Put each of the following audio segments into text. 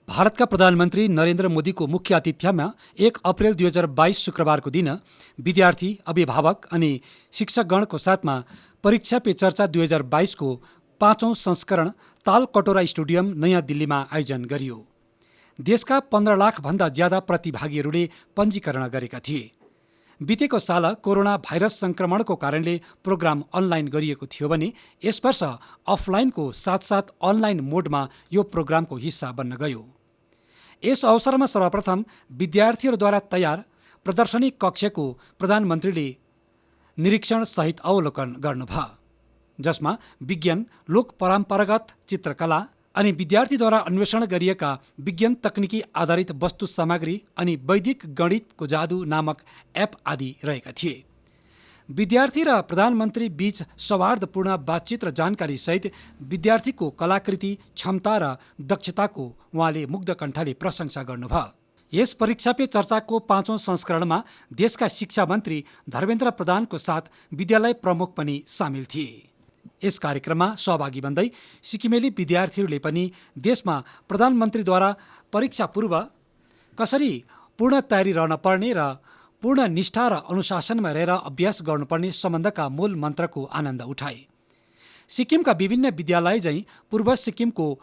भारतका प्रधानमन्त्री नरेन्द्र मोदीको मुख्य आतिथ्यमा 1 अप्रेल 2022 शुक्रबारको दिन विद्यार्थी, अभिभावक अनि शिक्षकगणको साथमा परीक्षा पे चर्चा 2022 को 5औं संस्करण तालकटोरा स्टेडियम नयाँ दिल्लीमा आयोजन गरियो। देशका 15 लाख भन्दा ज्यादा प्रतिभागीहरूले पञ्जीकरण गरेका थिए। बितेको साल कोरोना भाइरस संक्रमणको कारणले प्रोग्राम अनलाइन गरिएको थियो भने यस वर्ष अफलाइनको साथसाथ अनलाइन मोडमा यो प्रोग्रामको हिस्सा बन्न गयो। यस अवसरमा सर्वप्रथम विद्यार्थीहरूद्वारा तयार प्रदर्शनी कक्षको प्रधानमन्त्रीले निरीक्षण सहित अवलोकन गर्नुभयो, जसमा विज्ञान, लोक परम्परागत चित्रकला अनि विद्यार्थीद्वारा अन्वेषण गरिएका विज्ञान तकनिकी आधारित वस्तु सामग्री अनि वैदिक गणितको जादु नामक एप आदि रहेका थिए। विद्यार्थी र प्रधानमन्त्री बीच सौहार्दपूर्ण बातचित र जानकारी सहित विद्यार्थीको कलाकृति, क्षमता र दक्षताको उहाँले मुग्ध कण्ठले प्रशंसा गर्नुभयो। यस परीक्षा पे चर्चाको 5औं संस्करणमा देशका शिक्षा मन्त्री धर्मेन्द्र प्रधानको साथ विद्यालय प्रमुख पनि सामेल थिए। यस कार्यक्रममा सहभागी बन्दै सिक्किमेली विद्यार्थीहरूले पनि देशमा प्रधानमन्त्रीद्वारा परीक्षा पूर्व कसरी पूर्ण तयारी रहन पर्ने र पूर्ण निष्ठा र अनुशासनमा रहेर अभ्यास गर्नुपर्ने सम्बन्धका मूल मन्त्रको आनन्द उठाए। सिक्किमका विभिन्न विद्यालय झैं पूर्व सिक्किमको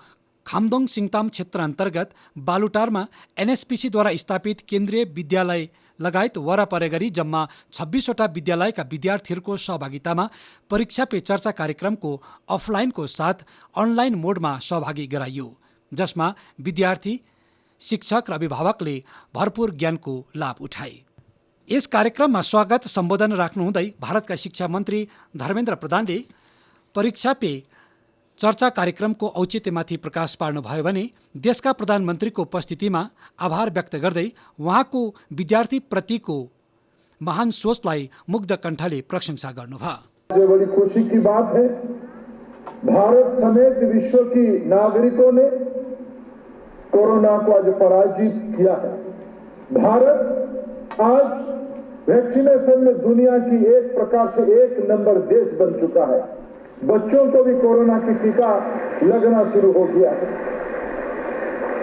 खाम्दोङ सिङताम क्षेत्र अन्तर्गत बालुटारमा एनएसपीसीद्वारा स्थापित केन्द्रीय विद्यालय लगायत वरपर गरी जम्मा 26वटा विद्यालयका विद्यार्थीहरूको सहभागितामा परीक्षा पे चर्चा कार्यक्रमको अफलाइनको साथ अनलाइन मोडमा सहभागी गराइयो, जसमा विद्यार्थी, शिक्षक र अभिभावकले भरपूर ज्ञानको लाभ उठाए। यस कार्यक्रममा स्वागत सम्बोधन राख्नुहुँदै भारतका शिक्षा मन्त्री धर्मेन्द्र प्रधानले परीक्षा पे चर्चा कार्यक्रमको औचित्यमाथि प्रकाश पार्नुभयो भने देशका प्रधानमन्त्रीको उपस्थितिमा आभार व्यक्त गर्दै उहाँको विद्यार्थीप्रतिको महान सोचलाई मुग्ध कण्ठले प्रशंसा गर्नुभयो। जो बड़ी खुशी की बात है, भारत समेत विश्व की नागरिकों ने कोरोना को आज पराजित किया है। भारत आज वैक्सीनेशन में दुनिया की एक प्रकार से 1 नंबर देश बन चुका है। बच्चों को भी कोरोना की टीका लगना शुरू हो गया है।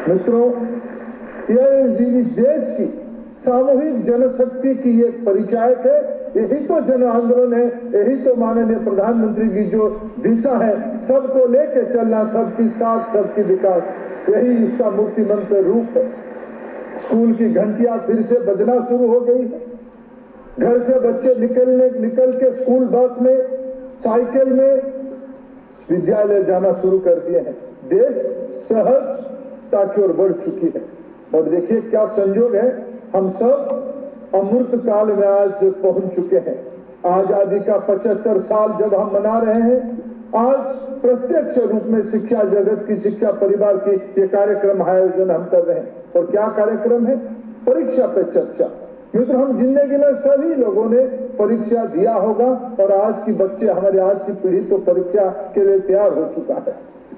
मित्रों, यह इस देश की सामूहिक जनशक्ति की एक परिचायक है। यही तो जन आंदोलन है, यही तो माननीय प्रधानमंत्री की जो दिशा है, सबको लेके चलना, सबकी साथ सबकी विकास, यही इसका मुख्य मंत्र रूप है। स्कूल की घंटियां फिर से बजना शुरू हो गई है। घर से बच्चे निकल के स्कूल बस में, साइकिल में विद्यालय जाना शुरू कर दिए हैं। देश सहजता की ओर बढ़ चुकी है। और देखिए क्या संयोग है, हम सब अमृत काल में आज पहुंच चुके हैं। आजादी का 75 साल जब हम मना रहे हैं, आज प्रत्यक्ष रूप में शिक्षा जगत की, शिक्षा परिवार की ये कार्यक्रम आयोजन हम कर रहे हैं। और क्या कार्यक्रम है? परीक्षा पे चर्चा। मित्र, हम जिंदगी में सभी लोगों ने परीक्षा दिया होगा और आज की बच्चे, हमारे आज की पीढ़ी तो परीक्षा के लिए तैयार हो चुका है।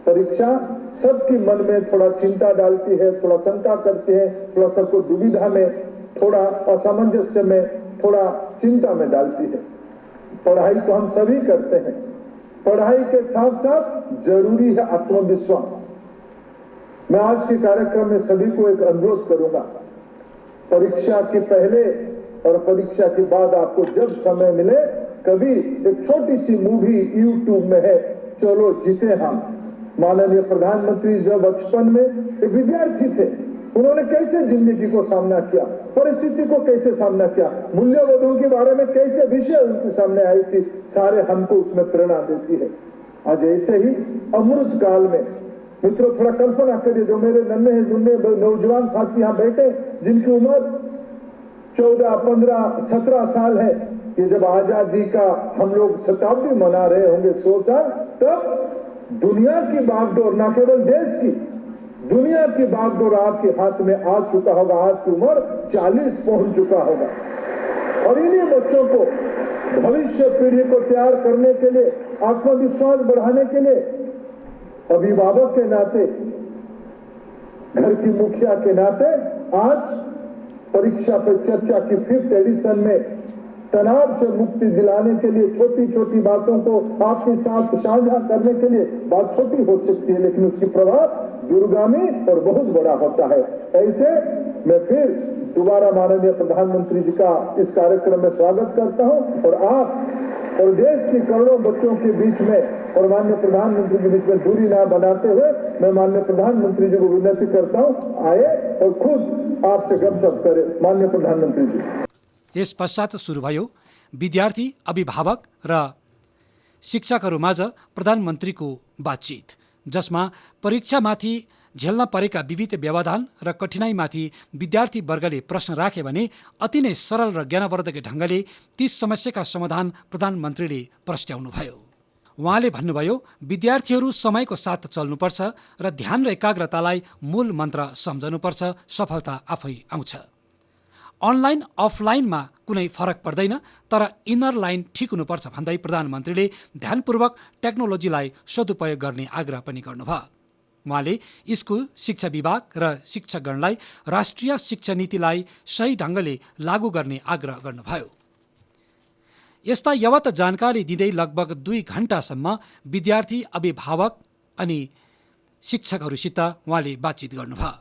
परीक्षा सबकी मन में थोड़ा चिंता डालती है, थोड़ा शंका करती है, थोड़ा सबको दुविधा में, थोड़ा असामंजस्य में, थोड़ा चिंता में डालती है। पढ़ाई तो हम सभी करते हैं, पढ़ाई के साथ साथ जरूरी है आत्मविश्वास। मैं आज के कार्यक्रम में सभी को एक अनुरोध करूंगा, परीक्षा के पहले और परीक्षा के बाद आपको जब समय मिले, कभी एक छोटी सी मूवी यूट्यूब में है, चलो जीते हम। माननीय प्रधानमंत्री जब बचपन में एक विद्यार्थी थे, उन्होंने कैसे जिंदगी को सामना किया, परिस्थिति को कैसे सामना किया, मूल्यबोधों के बारे में कैसे विषय उनके सामने आई थी, सारे हमको उसमें प्रेरणा देती है। आज ऐसे ही अमृत काल में मित्रों, थोड़ा कल्पना करिए, जो मेरे नन्हे नौजवान साथी यहाँ बैठे, जिनकी उम्र 14, 15, 17 साल है, कि जब आजादी का हम लोग शताब्दी मना रहे होंगे, 100 साल, तब दुनिया की बागडोर, न केवल देश की, दुनिया की बागडोर आपके हाथ में आ चुका होगा। आज की उम्र 40 पहुंच चुका होगा। और इन्हीं बच्चों को, भविष्य पीढ़ी को तैयार करने के लिए, आत्मविश्वास बढ़ाने के लिए, अभिभावक के नाते, घर की मुखिया के नाते, आज परीक्षा पे चर्चा की 5th एडिशन में तनाव से मुक्ति दिलाने के लिए, छोटी छोटी बातों को आपके साथ साझा करने के लिए, बात छोटी हो सकती है लेकिन उसकी प्रभाव दूरगामी और बहुत बड़ा होता है। ऐसे मैं फिर दोबारा माननीय प्रधानमंत्री जी का इस कार्यक्रम में स्वागत करता हूं और आप और देश के करोड़ों बच्चों के बीच में और माननीय प्रधानमंत्री के बीच में दूरी ना बनाते हुए मैं माननीय प्रधानमंत्री जी को विनती करता हूं, आए और खुद आपसे गपशप करें। माननीय प्रधानमंत्री जी। यस पश्चात सुरु भयो विद्यार्थी, अभिभावक र शिक्षकहरूमाझ प्रधानमन्त्रीको बातचित, जसमा परीक्षामाथि झेल्न परेका विविध व्यवधान र कठिनाइमाथि विद्यार्थी वर्गले प्रश्न राखे भने अति नै सरल र ज्ञानवर्धक ढङ्गले ती समस्याका समाधान प्रधानमन्त्रीले प्रस्ट्याउनुभयो। उहाँले भन्नुभयो, विद्यार्थीहरू समयको साथ चल्नुपर्छ र ध्यान र एकाग्रतालाई मूल मन्त्र सम्झनुपर्छ, सफलता आफै आउँछ। अनलाइन अफलाइनमा कुनै फरक पर्दैन, तर इनर लाइन ठिक हुनुपर्छ भन्दै प्रधानमन्त्रीले ध्यानपूर्वक टेक्नोलोजीलाई सदुपयोग गर्ने आग्रह पनि गर्नुभयो। उहाँले स्कुल शिक्षा विभाग र शिक्षकगणलाई राष्ट्रिय शिक्षा नीतिलाई सही ढङ्गले लागू गर्ने आग्रह गर्नुभयो। यस्ता यवत जानकारी दिँदै लगभग 2 घण्टासम्म विद्यार्थी, अभिभावक अनि शिक्षकहरूसित उहाँले बातचित गर्नुभयो।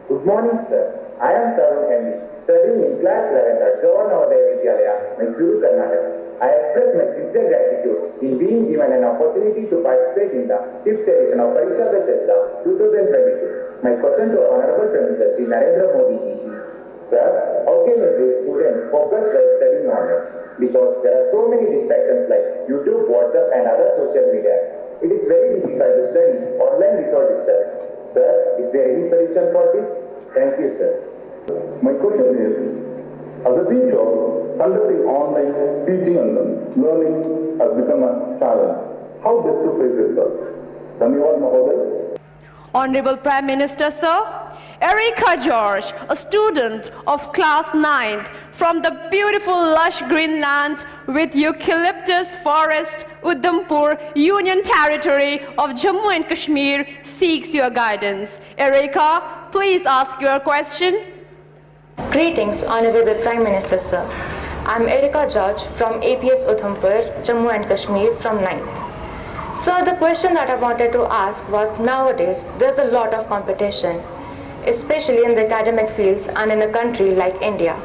Good morning, sir. I am Tarun Henry, studying in class 11 at Governor Navodaya Vidyalaya, Mysuru, Karnataka. I express my sincere gratitude in being given an opportunity to participate in the 5th edition of Pariksha Pe Charcha 2022. My question to Honorable Prime Minister Shri Narendra Modi is, sir, how can a student focus while studying online? Because there are so many distractions like YouTube, WhatsApp and other social media. It is very difficult to study online without disturbance. Sir, is there any solution for this? Thank you, sir. My question is, as a teacher, conducting online teaching and learning has become a challenge. How best to face it, sir? Dhanyawad, Mahoday. Honorable Prime Minister, sir, Erica George, a student of class 9th from the beautiful lush green land with eucalyptus forest, Udhampur, Union Territory of Jammu and Kashmir, seeks your guidance. Erica, please ask your question. Greetings, Honorable Prime Minister, sir. I'm Erica George from APS Udhampur, Jammu and Kashmir from 9th. Sir, the question that I wanted to ask was, nowadays there's a lot of competition, especially in the academic fields and in a country like India.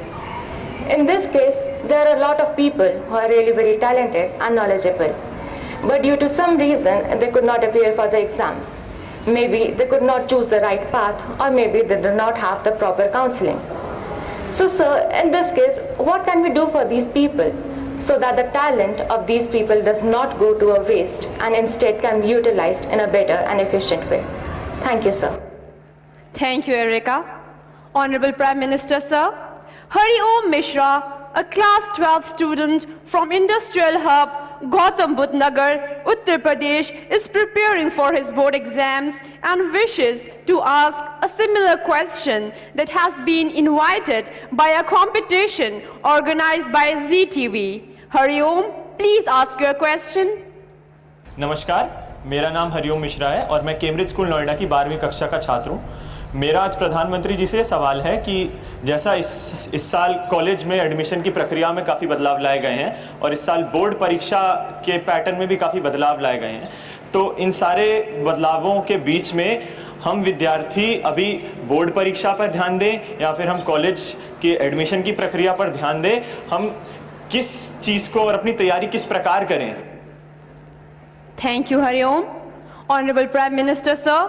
In this case, there are a lot of people who are really very talented and knowledgeable, but due to some reason they could not appear for the exams. Maybe they could not choose the right path, or maybe they do not have the proper counseling. So sir, in this case, what can we do for these people so that the talent of these people does not go to a waste and instead can be utilized in a better and efficient way? Thank you, sir. Thank you, Erica. Honorable Prime Minister, sir, Hari Om Mishra, a class 12 student from Industrial Hub, Gautam Budh Nagar, Uttar Pradesh, is preparing for his board exams and wishes to ask a similar question that has been invited by a competition organized by ZTV. Hari Om, please ask your question. नमस्कार, मेरा नाम हरिओम मिश्रा है और मैं Cambridge school Noida की 12वीं कक्षा का छात्र हूँ। मेरा आज प्रधानमंत्री जी से सवाल है कि जैसा इस साल कॉलेज में एडमिशन की प्रक्रिया में काफ़ी बदलाव लाए गए हैं और इस साल बोर्ड परीक्षा के पैटर्न में भी काफ़ी बदलाव लाए गए हैं, तो इन सारे बदलावों के बीच में हम विद्यार्थी अभी बोर्ड परीक्षा पर ध्यान दें या फिर हम कॉलेज के एडमिशन की प्रक्रिया पर ध्यान दें? हम किस चीज़ को और अपनी तैयारी किस प्रकार करें? Thank you, Hari Om. Honorable Prime Minister, sir,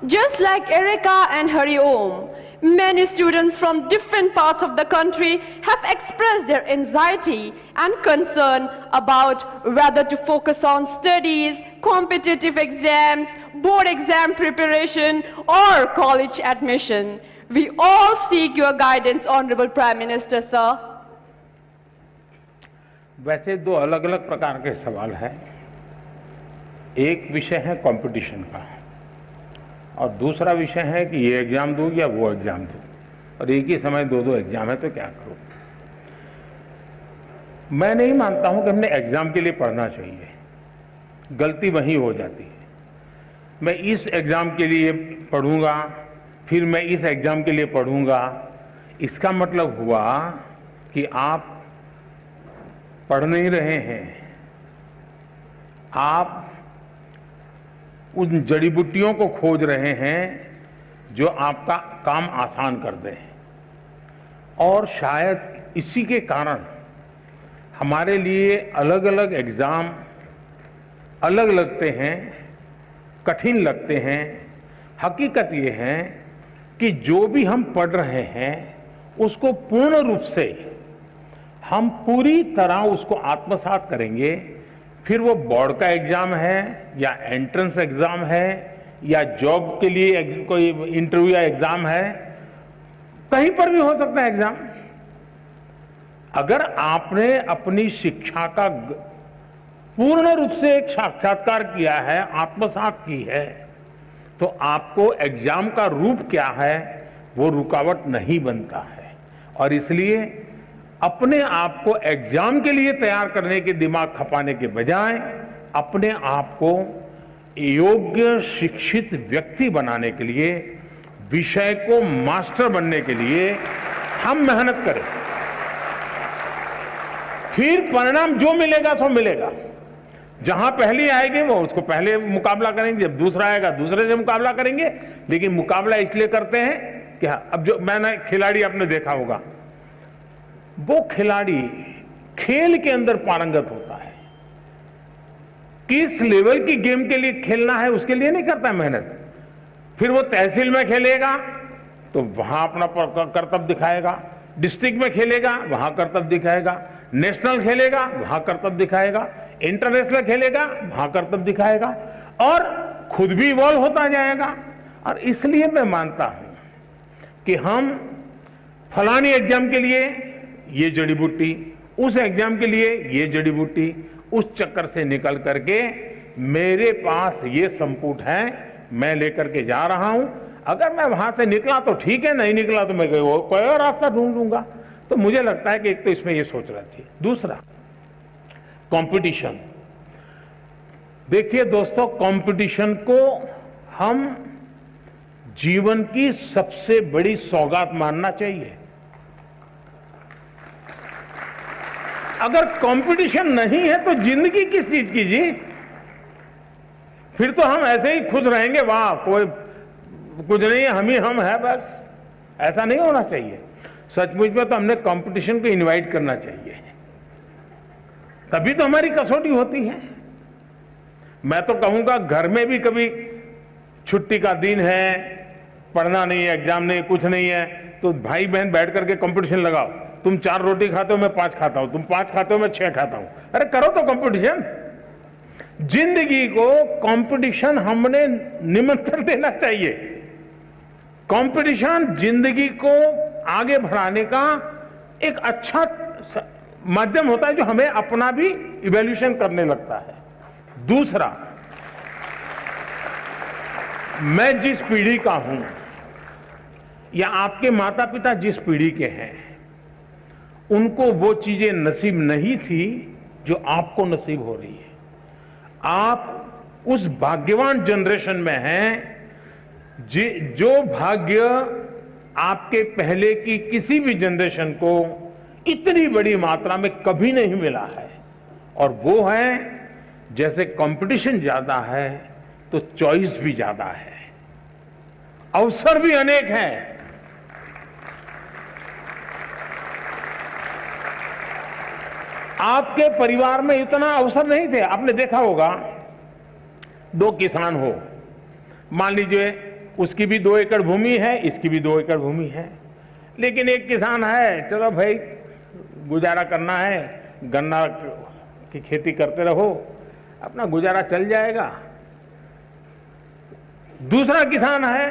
just like Erica and Hari Om, many students from different parts of the country have expressed their anxiety and concern about whether to focus on studies, competitive exams, board exam preparation, or college admission. We all seek your guidance, Honorable Prime Minister, sir. वैसे दो अलग अलग प्रकार के सवाल हैं। एक विषय है कंपटीशन का और दूसरा विषय है कि ये एग्जाम दूं या वो एग्जाम दूं, और एक ही समय दो एग्जाम है तो क्या करूं। मैं नहीं मानता हूं कि हमने एग्जाम के लिए पढ़ना चाहिए, गलती वहीं हो जाती है। मैं इस एग्जाम के लिए पढ़ूंगा, फिर मैं इस एग्जाम के लिए पढ़ूंगा, इसका मतलब हुआ कि आप पढ़ नहीं रहे हैं, आप उन जड़ी बूटियों को खोज रहे हैं जो आपका काम आसान कर दें। और शायद इसी के कारण हमारे लिए अलग अलग एग्जाम अलग लगते हैं, कठिन लगते हैं। हकीकत ये है कि जो भी हम पढ़ रहे हैं उसको पूर्ण रूप से हम पूरी तरह उसको आत्मसात करेंगे, फिर वो बोर्ड का एग्जाम है या एंट्रेंस एग्जाम है या जॉब के लिए कोई इंटरव्यू या एग्जाम है, कहीं पर भी हो सकता है एग्जाम। अगर आपने अपनी शिक्षा का पूर्ण रूप से एक साक्षात्कार किया है, आत्मसात की है, तो आपको एग्जाम का रूप क्या है वो रुकावट नहीं बनता है। और इसलिए अपने आप को एग्जाम के लिए तैयार करने के दिमाग खपाने के बजाय अपने आप को योग्य शिक्षित व्यक्ति बनाने के लिए, विषय को मास्टर बनने के लिए हम मेहनत करें। फिर परिणाम जो मिलेगा सो मिलेगा। जहां पहली आएगी वो उसको पहले मुकाबला करेंगे, जब दूसरा आएगा दूसरे से मुकाबला करेंगे। लेकिन मुकाबला इसलिए करते हैं कि अब जो मैंने खिलाड़ी आपने देखा होगा, वो खिलाड़ी खेल के अंदर पारंगत होता है, किस लेवल की गेम के लिए खेलना है उसके लिए नहीं करता मेहनत। फिर वो तहसील में खेलेगा तो वहां अपना कर्तव्य दिखाएगा, डिस्ट्रिक्ट में खेलेगा वहां कर्तव्य दिखाएगा, नेशनल खेलेगा वहां कर्तव्य दिखाएगा, इंटरनेशनल खेलेगा वहां कर्तव्य दिखाएगा, और खुद भी इवॉल्व होता जाएगा। और इसलिए मैं मानता हूं कि हम फलानी एग्जाम के लिए ये जड़ी बूटी, उस एग्जाम के लिए ये जड़ी बूटी, उस चक्कर से निकल करके मेरे पास ये संपुट है, मैं लेकर के जा रहा हूं। अगर मैं वहां से निकला तो ठीक है, नहीं निकला तो मैं कोई और रास्ता ढूंढ लूंगा। तो मुझे लगता है कि एक तो इसमें ये सोचना चाहिए। दूसरा, कंपटीशन। देखिए दोस्तों, कंपटीशन को हम जीवन की सबसे बड़ी सौगात मानना चाहिए। अगर कंपटीशन नहीं है तो जिंदगी किस चीज की जी? फिर तो हम ऐसे ही खुश रहेंगे, वाह कोई कुछ नहीं है, हम ही हम है बस। ऐसा नहीं होना चाहिए। सचमुच में तो हमने कंपटीशन को इनवाइट करना चाहिए, तभी तो हमारी कसौटी होती है। मैं तो कहूंगा घर में भी कभी छुट्टी का दिन है, पढ़ना नहीं है, एग्जाम नहीं, कुछ नहीं है, तो भाई बहन बैठ करके कंपटीशन लगाओ। तुम 4 रोटी खाते हो, मैं 5 खाता हूं, तुम 5 खाते हो, मैं 6 खाता हूं। अरे करो तो कंपटीशन। जिंदगी को कंपटीशन हमने निमंत्रण देना चाहिए। कंपटीशन जिंदगी को आगे बढ़ाने का एक अच्छा माध्यम होता है, जो हमें अपना भी इवैल्यूएशन करने लगता है। दूसरा, मैं जिस पीढ़ी का हूं या आपके माता पिता जिस पीढ़ी के हैं, उनको वो चीजें नसीब नहीं थी जो आपको नसीब हो रही है। आप उस भाग्यवान जनरेशन में हैं जो भाग्य आपके पहले की किसी भी जनरेशन को इतनी बड़ी मात्रा में कभी नहीं मिला है। और वो है, जैसे कंपटीशन ज्यादा है तो चॉइस भी ज्यादा है, अवसर भी अनेक हैं। आपके परिवार में इतना अवसर नहीं थे। आपने देखा होगा, 2 किसान हो, मान लीजिए उसकी भी 2 एकड़ भूमि है, इसकी भी 2 एकड़ भूमि है, लेकिन एक किसान है, चलो भाई गुजारा करना है, गन्ना की खेती करते रहो, अपना गुजारा चल जाएगा। दूसरा किसान है,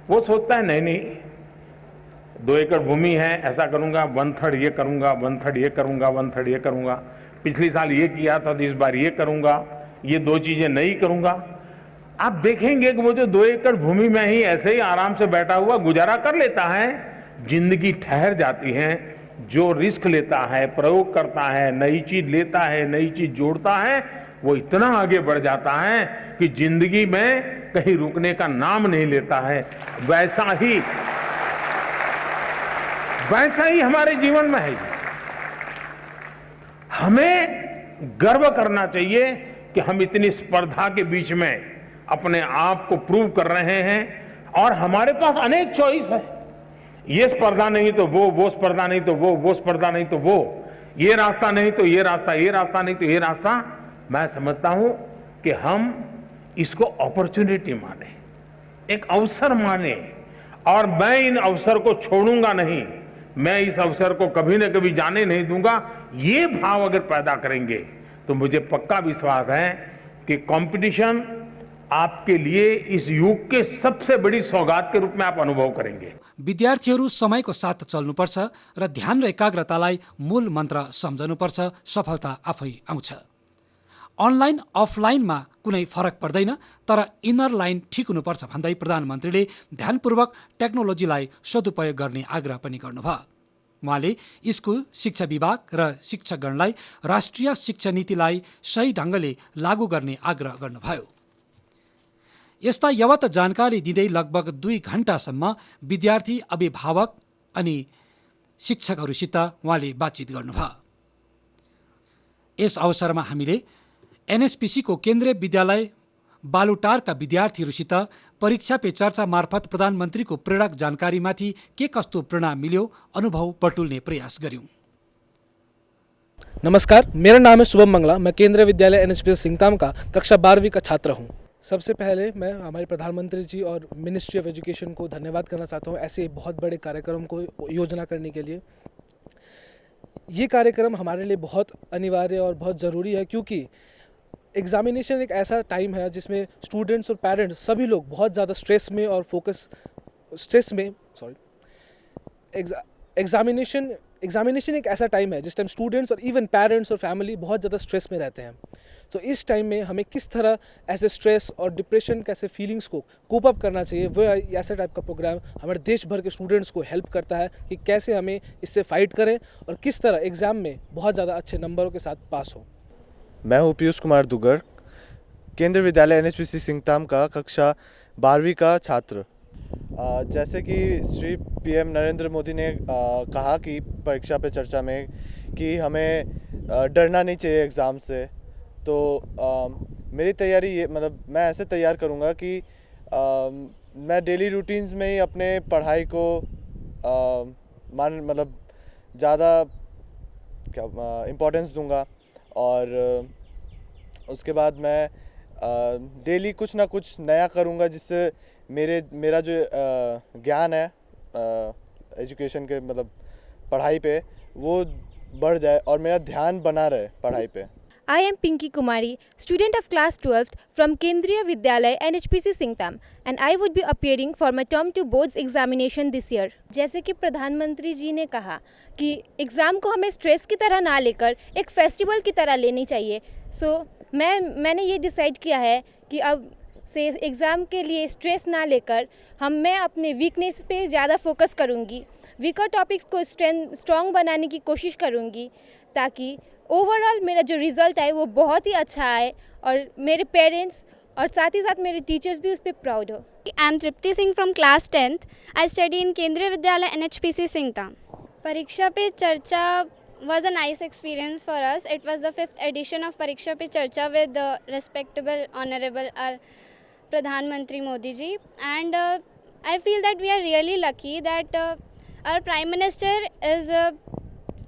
वो सोचता है नहीं नहीं, 2 एकड़ भूमि है, ऐसा करूंगा, 1/3 ये करूंगा, 1/3 ये करूंगा, 1/3 ये करूंगा, पिछली साल ये किया था तो इस बार ये करूंगा, ये 2 चीजें नहीं करूंगा। आप देखेंगे कि वो जो 2 एकड़ भूमि में ही ऐसे ही आराम से बैठा हुआ गुजारा कर लेता है। जिंदगी ठहर जाती है। जो रिस्क लेता है, प्रयोग करता है, नई चीज लेता है, नई चीज जोड़ता है, वो इतना आगे बढ़ जाता है कि जिंदगी में कहीं रुकने का नाम नहीं लेता है। वैसा ही हमारे जीवन में है। हमें गर्व करना चाहिए कि हम इतनी स्पर्धा के बीच में अपने आप को प्रूव कर रहे हैं और हमारे पास अनेक चॉइस है। ये स्पर्धा नहीं तो वो स्पर्धा नहीं तो वो स्पर्धा नहीं तो वो, ये रास्ता नहीं तो ये रास्ता, ये रास्ता नहीं तो ये रास्ता। मैं समझता हूं कि हम इसको अपॉर्चुनिटी माने, एक अवसर माने, और मैं इन अवसर को छोड़ूंगा नहीं, मैं इस अवसर को कभी न कभी जाने नहीं दूंगा। ये भाव अगर पैदा करेंगे तो मुझे पक्का विश्वास है कि कंपटीशन आपके लिए इस युग के सबसे बड़ी सौगात के रूप में आप अनुभव करेंगे। विद्यार्थीहरू समयको साथ चल्नुपर्छ र ध्यान र एकाग्रतालाई मूल मन्त्र सम्झनुपर्छ, सफलता आफै आउँछ। अनलाइन अफलाइनमा कुनै फरक पर्दैन, तर इनर लाइन ठिक हुनुपर्छ भन्दै प्रधानमन्त्रीले ध्यानपूर्वक टेक्नोलोजीलाई सदुपयोग गर्ने आग्रह पनि गर्नुभयो। उहाँले स्कुल शिक्षा विभाग र शिक्षकगणलाई राष्ट्रिय शिक्षा नीतिलाई सही ढङ्गले लागू गर्ने आग्रह गर्नुभयो। यस्ता यवत जानकारी दिँदै लगभग 2 घण्टासम्म विद्यार्थी, अभिभावक अनि शिक्षकहरूसित उहाँले बातचित गर्नुभयो। यस अवसरमा हामीले एनएसपीसीको केन्द्रीय विद्यालय बालुटारका विद्यार्थीहरूसित परीक्षा पे चर्चा मार्फत प्रधानमन्त्रीको प्रेरक जानकारीमाथि के कस्तो प्रेरणा मिल्यो अनुभव बटुल्ने प्रयास गर्यौं। नमस्कार, मेरा नाम है शुभम मंगला। मैं केंद्रीय विद्यालय एनएचपीसी सिंगताम का कक्षा 12वीं का छात्र हूं। सबसे पहले मैं हमारे प्रधानमंत्री जी और मिनिस्ट्री ऑफ एजुकेशन को धन्यवाद करना चाहता हूं ऐसे बहुत बड़े कार्यक्रम को योजना करने के लिए। ये कार्यक्रम हमारे लिए बहुत अनिवार्य और बहुत ज़रूरी है, क्योंकि एग्जामिनेशन एक ऐसा टाइम है जिसमें स्टूडेंट्स और पेरेंट्स सभी लोग बहुत ज़्यादा एग्जामिनेशन एक ऐसा टाइम है जिस टाइम स्टूडेंट्स और इवन पेरेंट्स और फैमिली बहुत ज़्यादा स्ट्रेस में रहते हैं। तो इस टाइम में हमें किस तरह ऐसे स्ट्रेस और डिप्रेशन कैसे फीलिंग्स को कोप अप करना चाहिए, वो ऐसा टाइप का प्रोग्राम हमारे देश भर के स्टूडेंट्स को हेल्प करता है कि कैसे हमें इससे फाइट करें और किस तरह एग्ज़ाम में बहुत ज़्यादा अच्छे नंबरों के साथ पास हो। मैं हूँ पीयूष कुमार दुगर, केंद्रीय विद्यालय एनएचपीसी सिंगताम का कक्षा 12वीं का छात्र। जैसे कि श्री पीएम नरेंद्र मोदी ने कहा कि परीक्षा पे चर्चा में कि हमें डरना नहीं चाहिए एग्ज़ाम से, तो मेरी तैयारी ये मैं ऐसे तैयार करूँगा कि मैं डेली रूटीन्स में ही अपने पढ़ाई को ज़्यादा इम्पोर्टेंस दूंगा, और उसके बाद मैं डेली कुछ ना कुछ नया करूँगा जिससे मेरा जो ज्ञान है एजुकेशन के पढ़ाई पे वो बढ़ जाए और मेरा ध्यान बना रहे पढ़ाई पे। I am Pinky Kumari, student of class 12th from Kendriya Vidyalaya NHPC Singtam, and I would be appearing for my term 2 boards examination this year. जैसे कि प्रधानमंत्री जी ने कहा कि एग्ज़ाम को हमें स्ट्रेस की तरह ना लेकर एक फेस्टिवल की तरह लेनी चाहिए। मैंने ये डिसाइड किया है कि अब से एग्ज़ाम के लिए स्ट्रेस ना लेकर मैं अपने वीकनेस पे ज़्यादा फोकस करूँगी, वीकर टॉपिक्स को स्ट्रॉन्ग बनाने की कोशिश करूँगी, ताकि ओवरऑल मेरा जो रिज़ल्ट आए वो बहुत ही अच्छा आए और मेरे पेरेंट्स और साथ ही साथ मेरे टीचर्स भी उस पर प्राउड हो। I am Tripti Singh from class 10th. I study in Kendriya Vidyalaya NHPC Singtam. Pariksha Pe Charcha was a nice experience for us. It was the 5th edition of Pariksha Pe Charcha with the respectable, honorable our Pradhan Mantri Modi ji, and I feel that we are really lucky that our Prime Minister is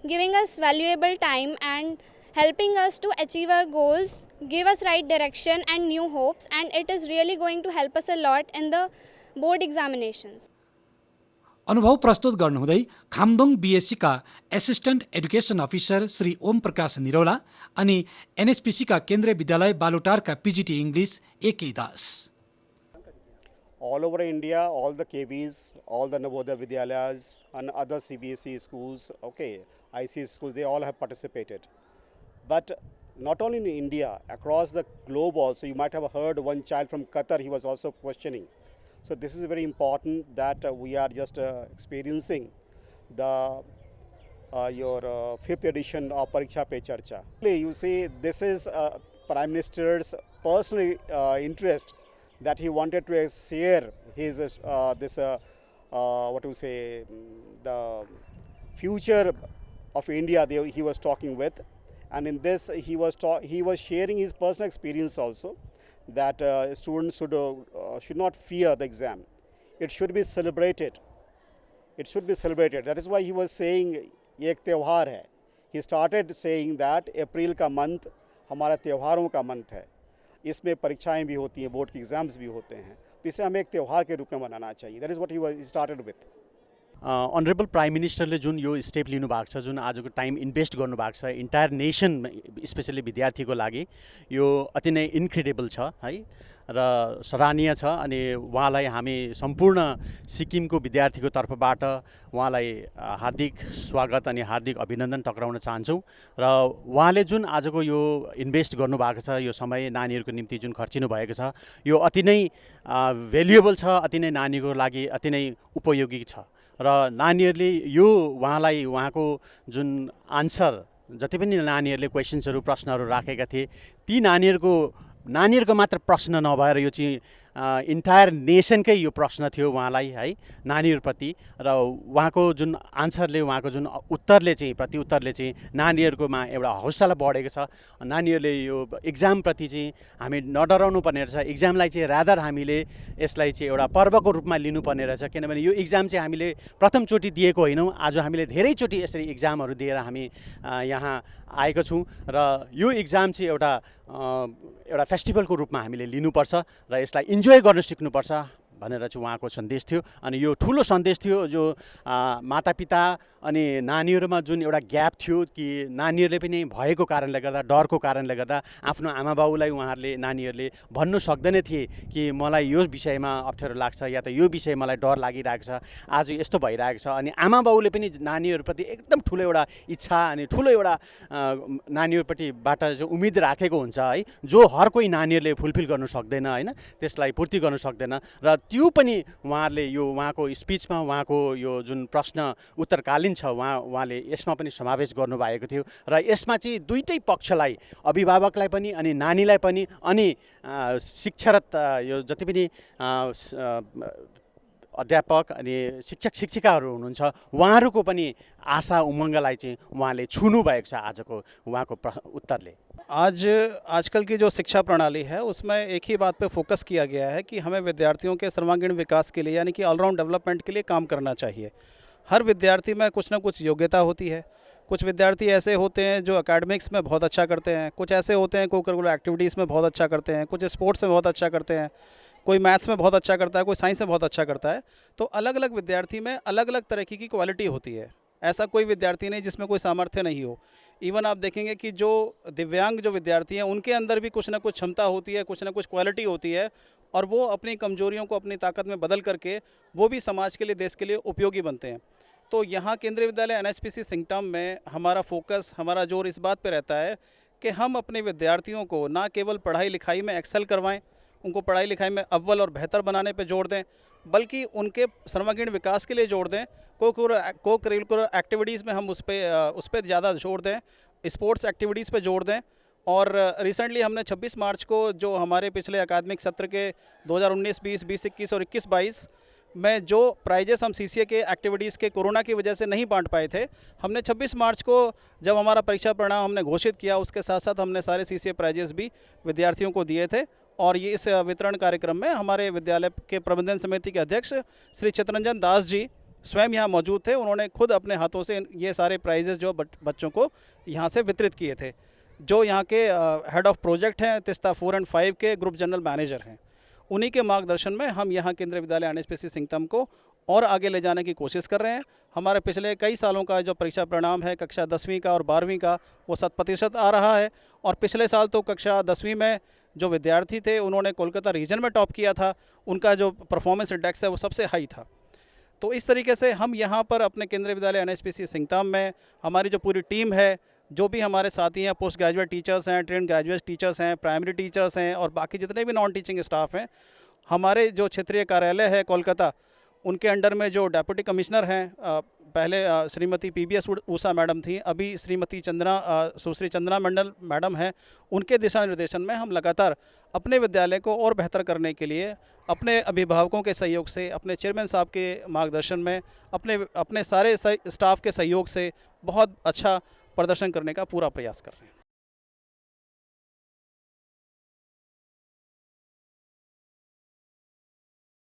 giving us valuable time and helping us to achieve our goals, give us right direction and new hopes, and it is really going to help us a lot in the board examinations. अनुभव प्रस्तुत गर्नुहुँदै खामदोङ बीएससीका assistant education officer Shri Om Prakash Niraula अनि एनएचपीसीका केन्द्रीय विद्यालय बालुटारका PGT English AK Das. All over India, all the KVs, all the Navodaya Vidyalayas and other CBSE schools, IC schools, they all have participated. But not only in India, across the globe also, you might have heard one child from Qatar, he was also questioning. So this is very important that we are just experiencing the your 5th edition of Pariksha Pe Charcha. You see, this is Prime Minister's personal interest that he wanted to share his the future of India he was talking with, and in this he was sharing his personal experience also, that students should not fear the exam. It should be celebrated. It should be celebrated. That is why he was saying ये एक त्यौहार है. He started saying that अप्रैल का month हमारा त्योहारों का month है. इसमें परीक्षाएं भी होती हैं, बोर्ड के एग्जाम्स भी होते हैं, तो इसे हमें एक त्यौहार के रूप में मनाना चाहिए. That is what he started with. Honourable prime मिनिस्टरले जुन यो स्टेप लिनुभएको छ, जुन आजको टाइम इन्भेस्ट गर्नुभएको छ इन्टायर नेसन स्पेसली विद्यार्थीको लागि, यो अति नै इन्क्रेडिबल छ है र सराहनीय छ. अनि उहाँलाई हामी सम्पूर्ण सिक्किमको विद्यार्थीको तर्फबाट उहाँलाई हार्दिक स्वागत अनि हार्दिक अभिनन्दन टक्राउन चाहन्छौँ. र उहाँले जुन आजको यो इन्भेस्ट गर्नुभएको छ, यो समय नानीहरूको निम्ति जुन खर्चिनु भएको छ, यो अति नै भ्यालुएबल छ, अति नै नानीको लागि अति नै उपयोगी छ. र नानीहरूले यो उहाँलाई उहाँको जुन आन्सर जति पनि नानीहरूले क्वेसन्सहरू प्रश्नहरू राखेका थिए, ती नानीहरूको मात्र प्रश्न नभएर यो चाहिँ इन्टायर नेसनकै यो प्रश्न थियो उहाँलाई है नानीहरूप्रति. र उहाँको जुन आन्सरले, उहाँको जुन उत्तरले चाहिँ प्रतिउत्तरले चाहिँ नानीहरूकोमा एउटा हौसला बढेको छ. नानीहरूले यो इक्जामप्रति चाहिँ हामी नडराउनु पर्ने रहेछ. इक्जामलाई चाहिँ रादर हामीले यसलाई चाहिँ एउटा पर्वको रूपमा लिनुपर्ने रहेछ. किनभने यो इक्जाम चाहिँ हामीले प्रथमचोटि दिएको होइनौँ. आज हामीले धेरैचोटि यसरी इक्जामहरू दिएर हामी यहाँ आएको छौँ. र यो इक्जाम चाहिँ एउटा फेस्टिभलको रूपमा हामीले लिनुपर्छ र यसलाई इन्जोय गर्न सिक्नुपर्छ भनेर चाहिँ उहाँको सन्देश थियो. अनि यो ठुलो सन्देश थियो जो मातापिता अनि नानीहरूमा जुन एउटा ग्याप थियो कि नानीहरूले पनि भएको कारणले गर्दा, डरको कारणले गर्दा आफ्नो आमाबाउलाई उहाँहरूले नानीहरूले भन्नु सक्दैन थिए कि मलाई यो विषयमा अप्ठ्यारो लाग्छ या त यो विषय मलाई डर लागिरहेको छ. आज यस्तो भइरहेको छ. अनि आमाबाउले पनि नानीहरूप्रति एकदम ठुलो एउटा इच्छा अनि ठुलो एउटा नानीहरूप्रतिबाट जो उम्मिद राखेको हुन्छ है, जो हर कोही नानीहरूले फुलफिल गर्नु सक्दैन होइन, त्यसलाई पूर्ति गर्नु सक्दैन. र त्यो पनि उहाँहरूले यो उहाँको स्पिचमा उहाँको यो जुन प्रश्न उत्तरकालीन छ उहाँले यसमा पनि समावेश गर्नुभएको थियो. र यसमा चाहिँ दुईटै पक्षलाई, अभिभावकलाई पनि अनि नानीलाई पनि अनि शिक्षारत यो जति पनि अध्यापक अनि शिक्षक शिक्षिकाहरू हुनुहुन्छ उहाँहरूको पनि आशा उमङ्गलाई चाहिँ उहाँले छुनु भएको छ आजको उहाँको उत्तरले. आजकल की जो शिक्षा प्रणाली है उसमें एक ही बात पे फोकस किया गया है कि हमें विद्यार्थियों के सर्वांगीण विकास के लिए यानी कि ऑलराउंड डेवलपमेंट के लिए काम करना चाहिए. हर विद्यार्थी में कुछ ना कुछ योग्यता होती है. कुछ विद्यार्थी ऐसे होते हैं जो एकेडमिक्स में बहुत अच्छा करते हैं, कुछ ऐसे होते हैं को करिकुलर एक्टिविटीज़ में बहुत अच्छा करते हैं, कुछ स्पोर्ट्स में बहुत अच्छा करते हैं, कोई मैथ्स में बहुत अच्छा करता है, कोई साइंस में बहुत अच्छा करता है. तो अलग अलग विद्यार्थी में अलग अलग तरह की क्वालिटी होती है. ऐसा कोई विद्यार्थी नहीं जिसमें कोई सामर्थ्य नहीं हो. इवन आप देखेंगे कि जो दिव्यांग जो विद्यार्थी हैं उनके अंदर भी कुछ ना कुछ क्षमता होती है, कुछ ना कुछ क्वालिटी होती है, और वो अपनी कमजोरियों को अपनी ताकत में बदल करके वो भी समाज के लिए, देश के लिए उपयोगी बनते हैं. तो यहाँ केंद्रीय विद्यालय एनएचपीसी सिंगटम में हमारा फोकस, हमारा जोर इस बात पे रहता है कि हम अपने विद्यार्थियों को ना केवल पढ़ाई लिखाई में एक्सेल करवाएं, उनको पढ़ाई लिखाई में अव्वल और बेहतर बनाने पे जोर दें, बल्कि उनके सर्वांगीण विकास के लिए जोर दें. को करिकुलर एक्टिविटीज़ में हम उस पर ज़्यादा जोर दें, स्पोर्ट्स एक्टिविटीज़ पे जोर दें. और रिसेंटली हमने 26 मार्च को जो हमारे पिछले अकादमिक सत्र के 2019-20, 20-21 और 21-22 में जो प्राइजेस हम सीसीए के एक्टिविटीज़ के कोरोना की वजह से नहीं बांट पाए थे, हमने 26 मार्च को जब हमारा परीक्षा परिणाम हमने घोषित किया, उसके साथ साथ हमने सारे सीसीए प्राइजेस भी विद्यार्थियों को दिए थे. और ये इस वितरण कार्यक्रम में हमारे विद्यालय के प्रबंधन समिति के अध्यक्ष श्री चितरंजन दास जी स्वयं यहाँ मौजूद थे. उन्होंने खुद अपने हाथों से ये सारे प्राइजेस जो बच्चों को यहाँ से वितरित किए थे. जो यहाँ के हेड ऑफ प्रोजेक्ट हैं, तिस्ता 4 और 5 के ग्रुप जनरल मैनेजर हैं, उन्हीं के मार्गदर्शन में हम यहाँ केंद्रीय विद्यालय एनएचपीसी सिंगटम को और आगे ले जाने की कोशिश कर रहे हैं. हमारे पिछले कई सालों का जो परीक्षा परिणाम है कक्षा 10वीं का और 12वीं का, वो 100% आ रहा है. और पिछले साल तो कक्षा 10वीं में जो विद्यार्थी थे उन्होंने कोलकाता रीजन में टॉप किया था, उनका जो परफॉर्मेंस इंडेक्स है वो सबसे हाई था. तो इस तरीके से हम यहाँ पर अपने केंद्रीय विद्यालय एनएचपीसी सिंगटम में हमारी जो पूरी टीम है, जो भी हमारे साथी हैं, पोस्ट ग्रेजुएट टीचर्स हैं, ट्रेंड ग्रेजुएट टीचर्स हैं, प्राइमरी टीचर्स हैं और बाकी जितने भी नॉन टीचिंग स्टाफ हैं, हमारे जो क्षेत्रीय कार्यालय है कोलकाता, उनके अंडर में जो डेप्यूटी कमिश्नर हैं, पहले श्रीमती पीबीएस ऊषा मैडम थी, अभी श्रीमती सुश्री चंद्रा मंडल मैडम हैं, उनके दिशा निर्देशन में हम लगातार अपने विद्यालय को और बेहतर करने के लिए अपने अभिभावकों के सहयोग से, अपने चेयरमैन साहब के मार्गदर्शन में, अपने सारे स्टाफ के सहयोग से बहुत अच्छा प्रदर्शन करने का पूरा प्रयास कर रहे हैं.